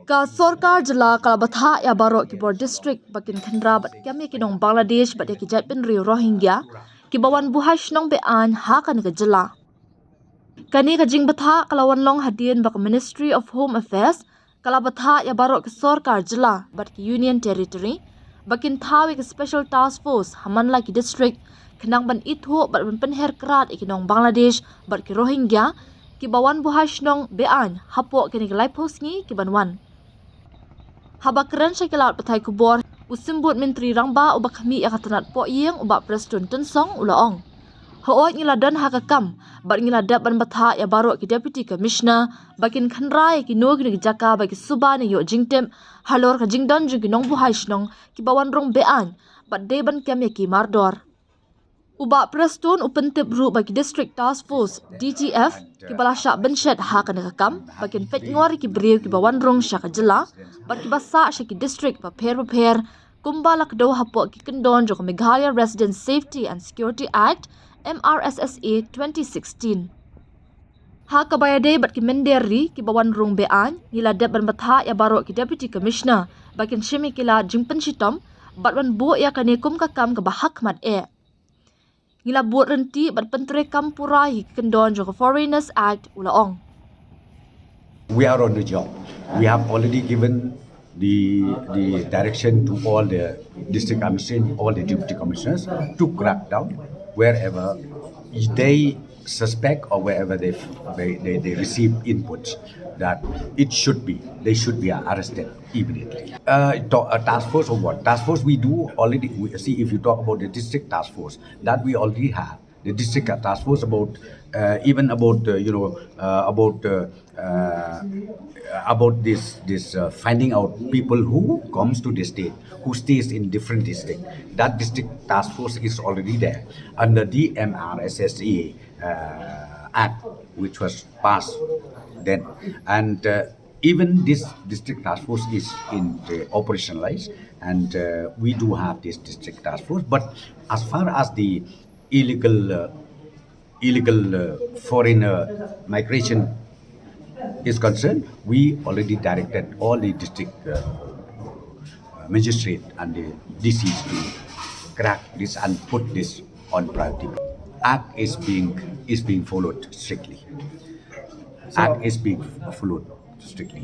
Ka Sorkar jela kala Bthah ya barok ki bor district bakin khynra bat kami ki nong Bangladesh bat ki jat pen rio Rohingya ki bawan buhash nong be an ha kan ka jela. Kani ka jing Bthah kalawan long hadien bak Ministry of Home Affairs kala Bthah ya barok ki Sorkar jela bat ki Union Territory bakin thawi ki Special Task Force hamanla ki district khenang ban itho bat ban penher krat ki nong Bangladesh bat ki Rohingya ki bawan buhash nong be an hapo kini ki laipos ngi ki banwan. Habakran syakilat petai kubor usimbut menteri rangba ubak kami akatanat po yeng ubak presiden tensong ulaong. Hoot ngiladan hakakam bat ngiladap ban Bthah ya baru ki deputy commissioner bakin khynra ki nog ni jaka bagi suba ni yo jingtem halor ka jingdon jugi nong buhai nong ki bawan rong bean bat de ban kem ki mardor. Ubak presiden upentip ru bagi district task force DTF ki balasyak benshet hakan kakam bakin pet ngor ki beriu ki bawan rong syaka jela bat ki basa syaki district paper kumbala kedo hapok ki kendon joko Meghalaya Resident Safety and Security Act MRSSA 2016. Ha kabayade bat ki menderi ki bawan rong bean niladap ban Bthah ya baru ki deputy commissioner bakin syemi kila jingpen sitom bat ban bu ya kanikum kakam ke bahak mat Ngila buat renti bat pentre kampura hi kendon joko Foreigners Act ulaong. We are on the job. We have already given the direction to all the district commissioners, all the deputy commissioners to crack down wherever they suspect or wherever they receive inputs that they should be arrested immediately. A task force or what? Task force we do already. See, if you talk about the district task force, that we already have. The district task force about this finding out people who comes to the state, who stays in different district. That district task force is already there under the MRSSA Act, which was passed then, and even this district task force is operationalized, and we do have this district task force. But as far as the illegal foreign migration is concerned, we already directed all the district magistrate and the DCs to crack this and put this on priority. Act is being followed strictly. Act is being followed strictly.